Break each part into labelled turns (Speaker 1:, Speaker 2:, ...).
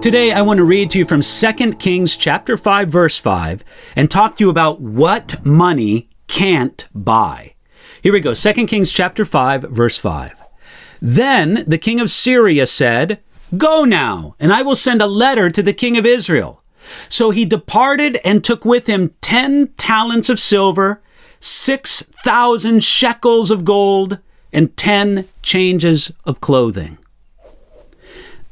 Speaker 1: Today, I want to read to you from 2 Kings chapter 5, verse 5, and talk to you about what money can't buy. Here we go. 2 Kings chapter 5, verse 5. Then the king of Syria said, "Go now, and I will send a letter to the king of Israel." So he departed and took with him 10 talents of silver, 6,000 shekels of gold, and 10 changes of clothing.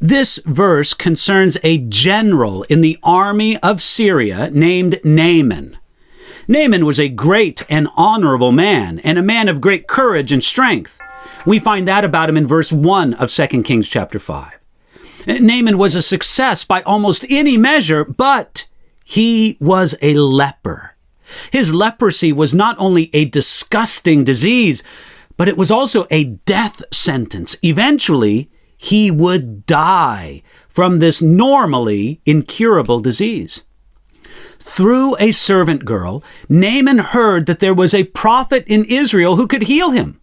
Speaker 1: This verse concerns a general in the army of Syria named Naaman. Naaman was a great and honorable man, and a man of great courage and strength. We find that about him in verse 1 of 2 Kings chapter 5. Naaman was a success by almost any measure, but he was a leper. His leprosy was not only a disgusting disease, but it was also a death sentence. Eventually, he would die from this normally incurable disease. Through a servant girl, Naaman heard that there was a prophet in Israel who could heal him.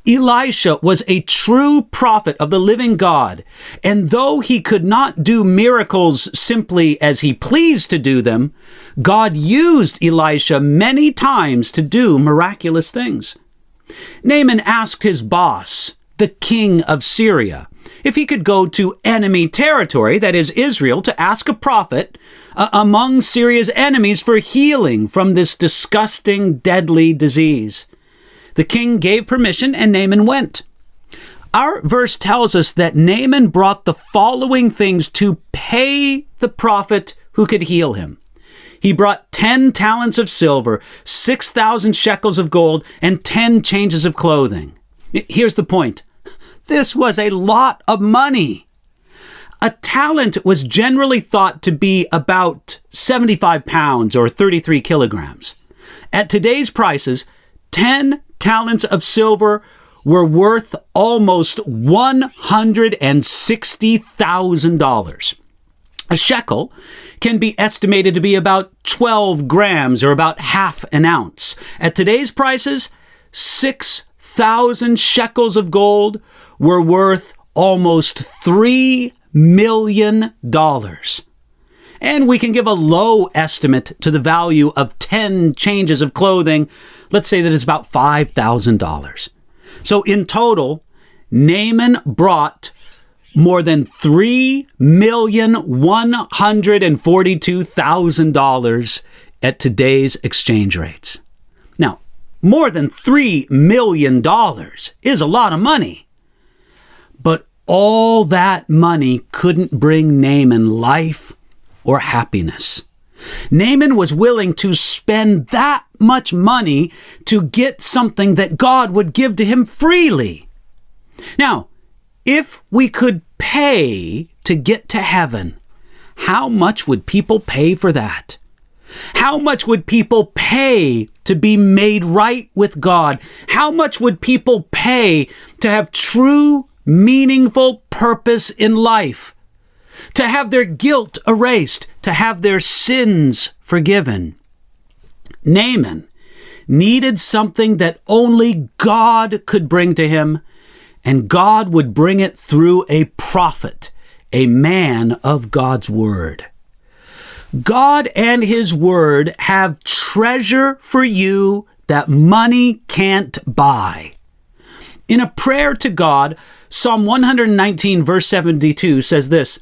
Speaker 1: Elisha was a true prophet of the living God, and though he could not do miracles simply as he pleased to do them, God used Elisha many times to do miraculous things. Naaman asked his boss, the king of Syria, if he could go to enemy territory, that is Israel, to ask a prophet among Syria's enemies for healing from this disgusting, deadly disease. The king gave permission, and Naaman went. Our verse tells us that Naaman brought the following things to pay the prophet who could heal him. He brought 10 talents of silver, 6,000 shekels of gold, and 10 changes of clothing. Here's the point. This was a lot of money. A talent was generally thought to be about 75 pounds or 33 kilograms. At today's prices, 10 talents of silver were worth almost $160,000. A shekel can be estimated to be about 12 grams or about half an ounce. At today's prices, 6,000 shekels of gold were worth almost $3 million. And we can give a low estimate to the value of 10 changes of clothing. Let's say that it's about $5,000. So in total, Naaman brought more than $3,142,000 at today's exchange rates. Now, more than $3 million is a lot of money. But all that money couldn't bring Naaman life or happiness. Naaman was willing to spend that much money to get something that God would give to him freely. Now, if we could pay to get to heaven, how much would people pay for that? How much would people pay to be made right with God? How much would people pay to have true, meaningful purpose in life? To have their guilt erased, to have their sins forgiven. Naaman needed something that only God could bring to him, and God would bring it through a prophet, a man of God's word. God and his word have treasure for you that money can't buy. In a prayer to God, Psalm 119 verse 72 says this,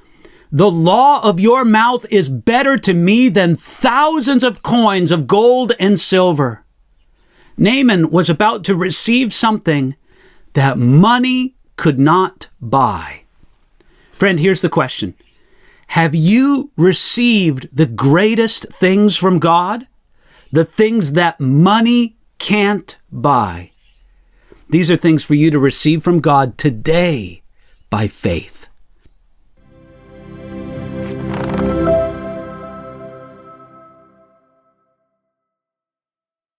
Speaker 1: "The law of your mouth is better to me than thousands of coins of gold and silver." Naaman was about to receive something that money could not buy. Friend, here's the question. Have you received the greatest things from God? The things that money can't buy. These are things for you to receive from God today by faith.